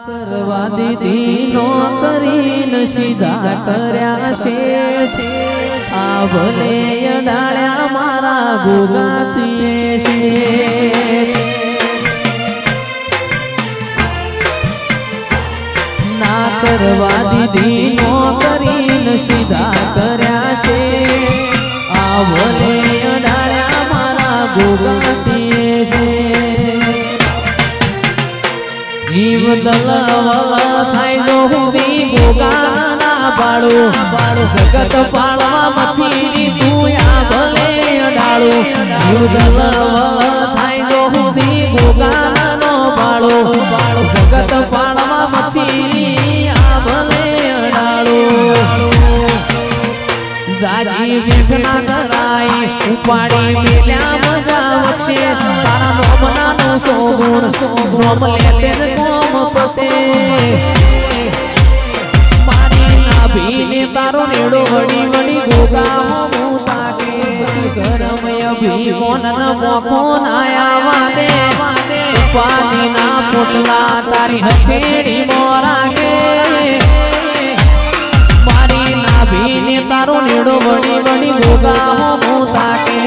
કરવા દીધી નોકરીને સીધા કર્યા છે આ ભલે ડાળ્યા મારા ગુગાતીએ છે ના કરવા દીધી નોકરીને સીધા કર્યા છે આ ભલે ડાળ્યા મારા ગુગાતીએ છે જીવ દલવલ થાય જો હુંદી ગોગાના બાળું જગત પાળવા મથી તુયા ભલે અડાળું જીવ દલવલ થાય જો હુંદી ગોગાનો બાળું જગત પાળવા મથી આ ભલે અડાળું જાજી વેઠના કરાય ઉપાડી મેલ્યા મજા વચ્ચે તારા નોમનાનું સોગુણ નોમ લેતે કોમ પતે મારી નાભીને તારો નેડો વડી વડી ગોગાઓ મુતાકે ગરમય ભી મોનન મોખો નાયા વાદે ઉપાદીના પોટલા તારી હથેળી મોરાકે ભીને તારો નેડો વડી વડી ગોગાઓ મુતાકે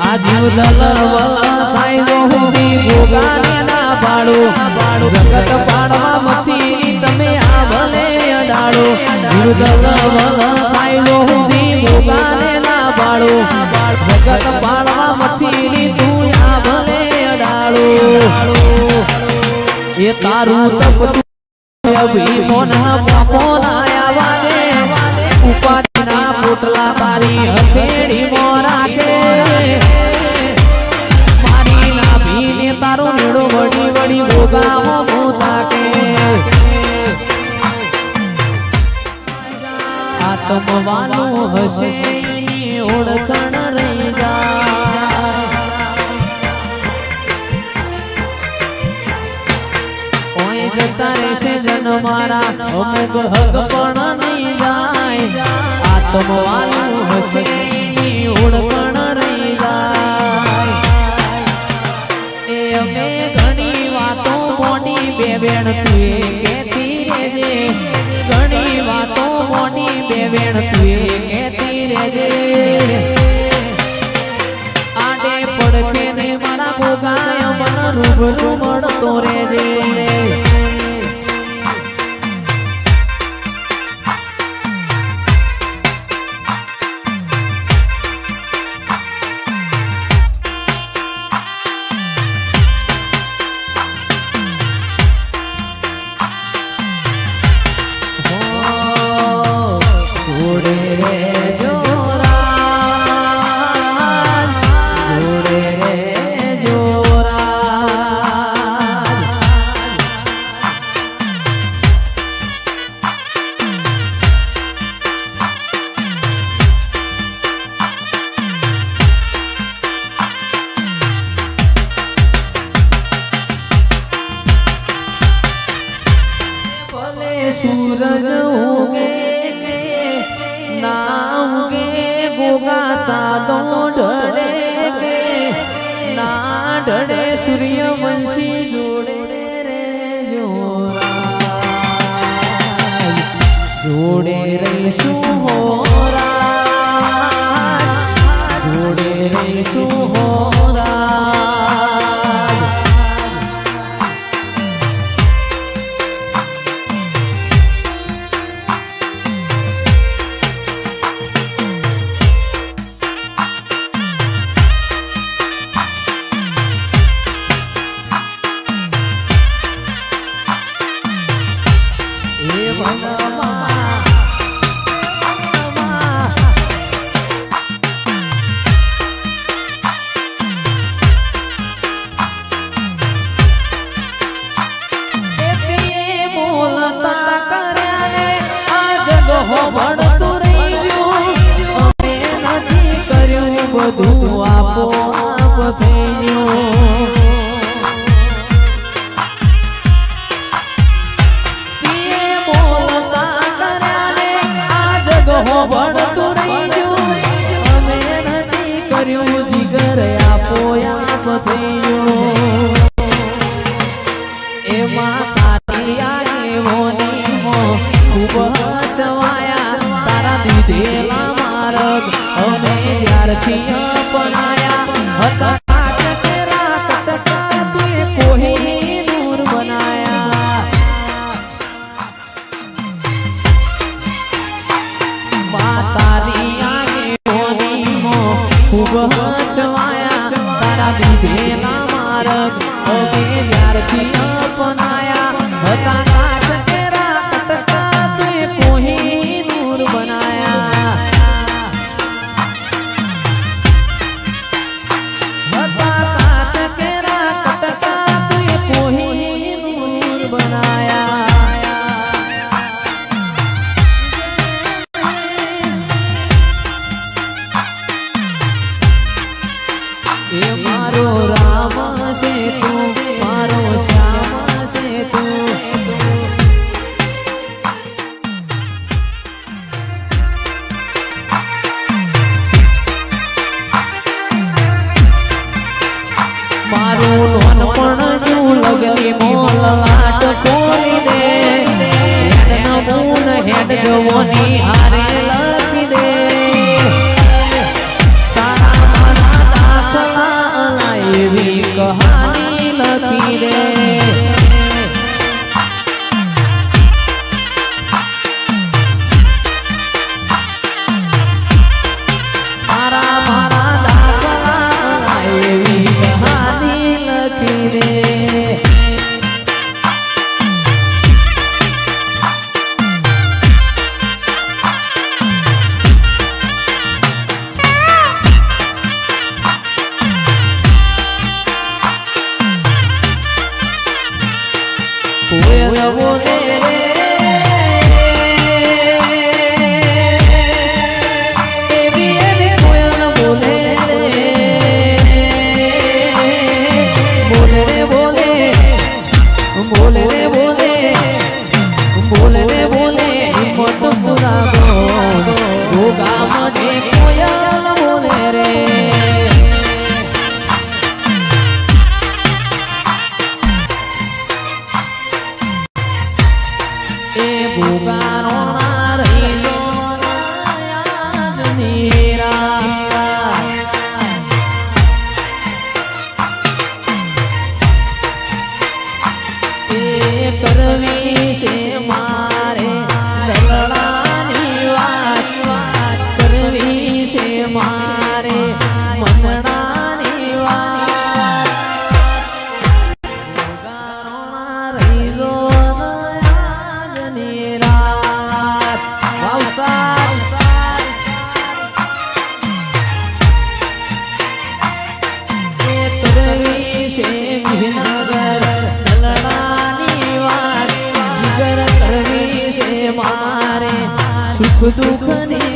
આ જીવ દલવલ થાય જો હુંદી ગોગાને ના પાડું જગત પાડવા મથી તમે આ ભલે અડાડો જીવ દલવલ થાય જો હુંદી ગોગાને ના પાડું જગત પાડવા મથી તું આ ભલે અડાડો એ તારું તપ અભી મોના મોનાયા વાદે ઉપાદીના પોટલા તારી હથેળી મોરાકે મારી નાભીને તારો નેડો વડી વડી ગોગાઓ મુતાકે આત્મવાલું હશે એની ઓળખણ રહી જાય જતા રહેશે જન મારા અમુક હક પણ નહીં જાય આત્મવાલું હશે એની ઓળખણ રહી જાય એ અમે ઘણી વાતો મોટી બે બેણ તુએ કહેતી રહેજે ઘણી વાતો મોટી બે બેણ તુએ કહેતી રહેજે આડે પડખે ને મારા ગોગાય મન રૂબરૂ મળતો રહેજે सूरज उगे ना उगे गोगा सादो ढड़े के ना ढड़े सूर्यवंशी जोड़े रे जोड़े रे सुहोरा जोड़े रे सुहोरा એમાં તારી આગેવાની મો ખૂબ ચવાયા તારા દીધેલા માર્ગ અમે જ્યારથી અપનાયા હતા કાચકેરા કટકા તે કોઈ દૂર બનાયા તારી આગેવાની મો ખૂબ ચવાયા તારા દીધેલા માર્ગ અમે જ્યારથી અપનાયા હતા કાચકેરા કટકા તે કોઈ દૂર બનાયા હતા કાચકેરા કટકા તે કોઈ દૂર બનાયા એ મારો રામ છે તું મારો શ્યામ છે તું મારું નાનપણ નું લગની મોલ લાટ ખોલી દે હેડ નમૂન હેડ જવાની હારે લખી દે એવી કહાની લખી દે મારા મારા દાખલા એવી કહાની લખી દે કોયલ બોલે એવી એવી કોયલ બોલે બોલે રે બોલે બોલે રે બોલે બોલે રે બોલે હિંમત પુરાવો ગોગા મને કોયલ બોલે રે ભૂગાનો ના રહીલો કરવી છે મારે દલડાની વાત કરવી છે મારે મનડાની વાત ભૂગાનો ના રહીલો મારે સુખ દુઃખ ની